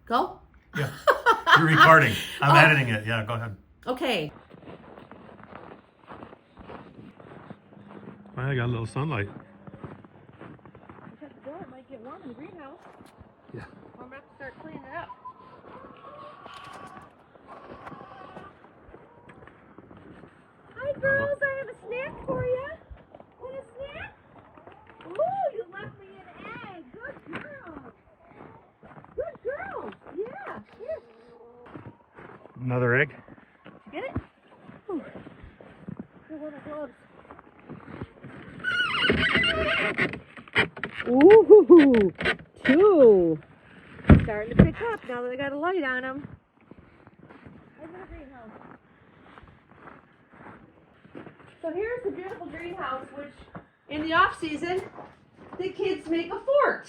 Go? Yeah. You're recording. I'm editing it. Yeah, go ahead. Okay. Well, I got a little sunlight. Shut the door. It might get warm in the greenhouse. Yeah. I'm going to have to start cleaning it up. Hi, girls. I have a snack for you. Want a snack? Ooh, you left me an egg. Good girl. Good girl. Yeah. Here. Another egg? Did you get it? Ooh. Here, one of the gloves. Ooh, two. Starting to pick up now that I got a light on them. Over the greenhouse. So here's the beautiful greenhouse, which in the off season, the kids make a fort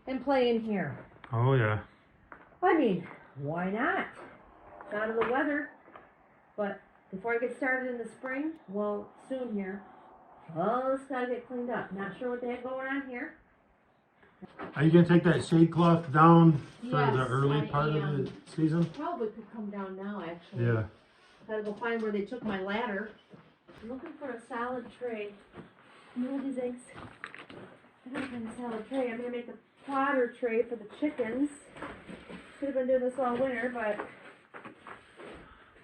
and play in here. Oh, yeah. I mean, why not? It's out of the weather, but before I get started in the spring, well, soon here, well, it's got to get cleaned up. Not sure what they have going on here. Are you going to take that shade cloth down for Yes, the early I part am. of the season? Probably could come down now, actually. Yeah. Gotta go find where they took my ladder. I'm looking for a salad tray. You know these eggs? I gotta find a salad tray. I'm gonna make a fodder tray for the chickens. Should have been doing this all winter, but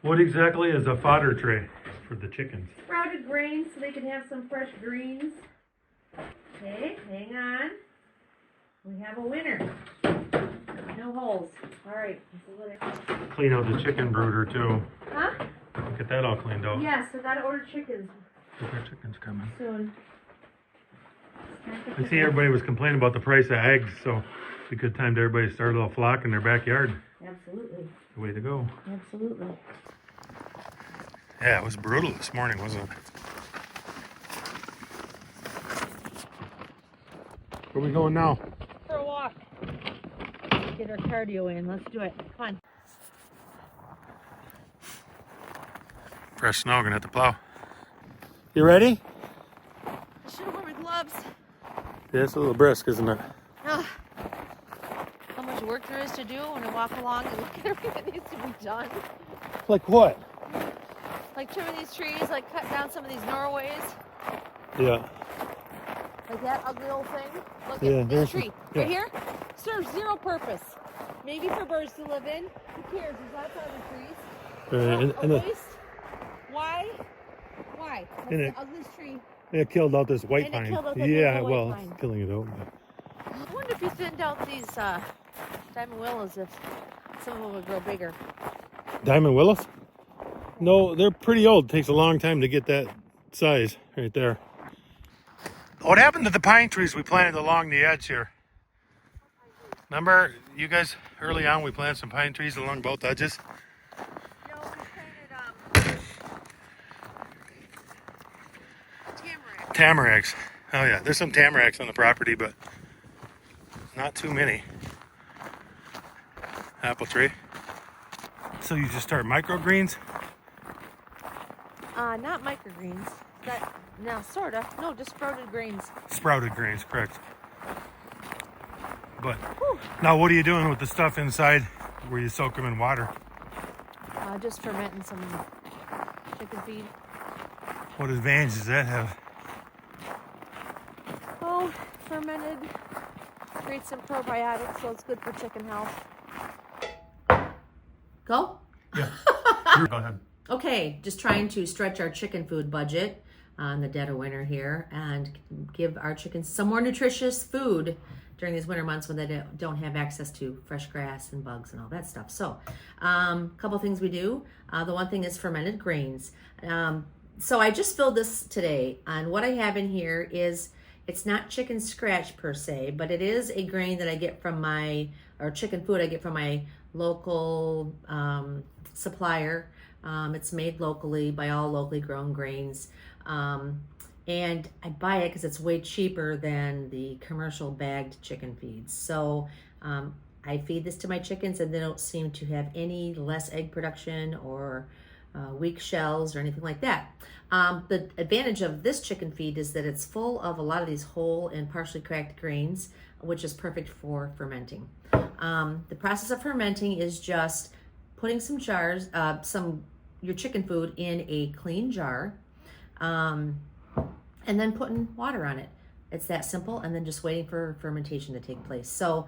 What exactly is a fodder tray for the chickens? sprouted grains so they can have some fresh greens. Okay, hang on. We have a winner. No holes. Alright, this is what I... Clean out the chicken brooder, too. Huh? Get that all cleaned out. Yes, I gotta order chickens Look, our chicken's coming. soon. I see everybody was complaining about the price of eggs, so it's a good time to everybody start a little flock in their backyard. Absolutely. The way to go. Absolutely. Yeah, it was brutal this morning, wasn't it? Where are we going now? For a walk. Get our cardio in. Let's do it. Come on. Fresh snow, gonna have to plow. You ready? I should have worn my gloves. Yeah, it's a little brisk, isn't it? Ugh. How much work there is to do when I walk along and look at everything that needs to be done. Like what? Like trimming these trees, like cutting down some of these Norways. Yeah. Like that ugly old thing. Look Yeah, at there's this tree. yeah. Right here. Serves zero purpose. Maybe for birds to live in. Who cares? There's lots of other trees. And A the, waste. Why? Why? That's And the it- ugliest tree. it killed out this white And it pine. killed out that Yeah, little well, white pine. it's killing it out. I wonder if you thinned out these diamond willows, if some of them would grow bigger. Diamond willows? No, they're pretty old. It takes a long time to get that size right there. What happened to the pine trees we planted along the edge here? Remember, you guys, early on we planted some pine trees along both edges? No, we planted tamarack. Tamaracks. Oh yeah, there's some tamaracks on the property, but not too many. Apple tree. So you just start microgreens? Not microgreens. That no, sorta. No, just sprouted grains. Sprouted grains, correct. But Whew. now what are you doing with the stuff inside where you soak them in water? Just fermenting some chicken feed. What advantage does that have? Oh, fermented creates some probiotics, so it's good for chicken health. Go? Yeah. Go ahead. Okay, just trying to stretch our chicken food budget on the dead of winter here and give our chickens some more nutritious food during these winter months when they don't have access to fresh grass and bugs and all that stuff. So, a couple things we do. The one thing is fermented grains. So I just filled this today, and what I have in here is, it's not chicken scratch per se, but it is a grain that I get from or chicken food I get from my local supplier. It's made locally by all locally grown grains. And I buy it because it's way cheaper than the commercial bagged chicken feeds. So I feed this to my chickens and they don't seem to have any less egg production or weak shells or anything like that. The advantage of this chicken feed is that it's full of a lot of these whole and partially cracked grains, which is perfect for fermenting. The process of fermenting is just putting some jars, your chicken food in a clean jar, and then putting water on it. It's that simple, and then just waiting for fermentation to take place. So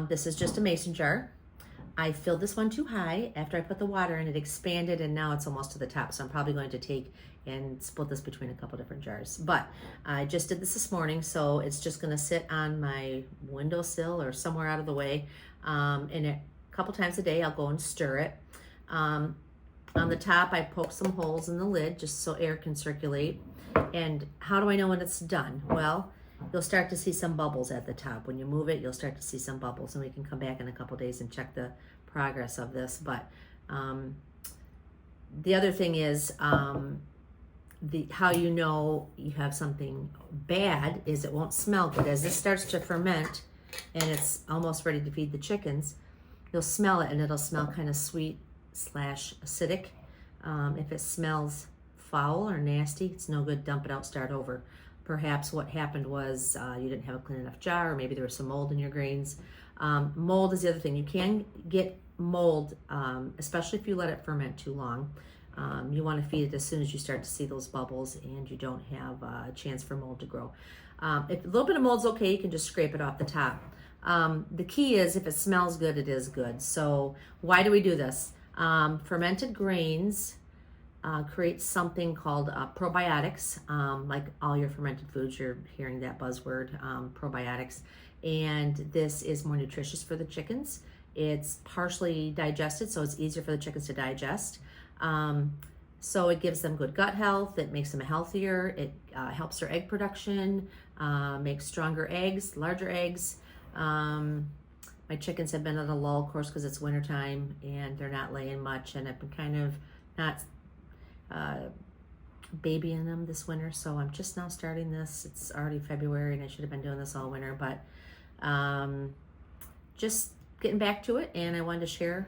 this is just a mason jar. I filled this one too high. After I put the water in, it expanded, and now it's almost to the top. So I'm probably going to take and split this between a couple different jars. But I just did this morning, so it's just gonna sit on my windowsill or somewhere out of the way. And a couple times a day, I'll go and stir it. On the top, I poke some holes in the lid just so air can circulate. And how do I know when it's done? Well, you'll start to see some bubbles at the top. When you move it, you'll start to see some bubbles, and we can come back in a couple days and check the progress of this. But the other thing is, how you know you have something bad is it won't smell good. As this starts to ferment and it's almost ready to feed the chickens, you'll smell it, and it'll smell kind of sweet / acidic. If it smells foul or nasty, it's no good. Dump it out, start over. Perhaps what happened was you didn't have a clean enough jar, or maybe there was some mold in your grains. Mold is the other thing. You can get mold, especially if you let it ferment too long. You want to feed it as soon as you start to see those bubbles and you don't have a chance for mold to grow. If a little bit of mold's okay, you can just scrape it off the top. The key is if it smells good, it is good. So why do we do this? Fermented grains create something called probiotics, like all your fermented foods, you're hearing that buzzword, probiotics. And this is more nutritious for the chickens. It's partially digested, so it's easier for the chickens to digest. So it gives them good gut health. It makes them healthier. It helps their egg production, makes stronger eggs, larger eggs. My chickens have been at a lull, of course, because it's wintertime and they're not laying much, and I've been kind of not babying them this winter, so I'm just now starting this. It's already February and I should have been doing this all winter, but just getting back to it. And I wanted to share,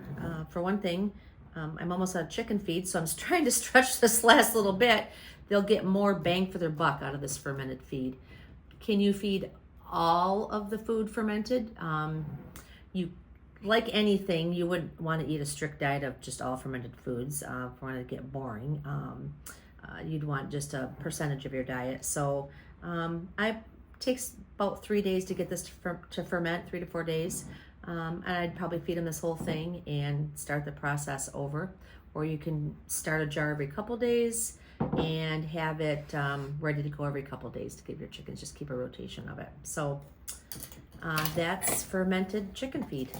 for one thing, I'm almost out of chicken feed, so I'm trying to stretch this last little bit. They'll get more bang for their buck out of this fermented feed. Can you feed all of the food fermented? You, like anything, you wouldn't want to eat a strict diet of just all fermented foods for it to get boring. You'd want just a percentage of your diet. So it takes about 3 days to get this to ferment, 3 to 4 days. And I'd probably feed them this whole thing and start the process over. Or you can start a jar every couple days and have it ready to go every couple days to give your chickens. Just keep a rotation of it. So that's fermented chicken feed.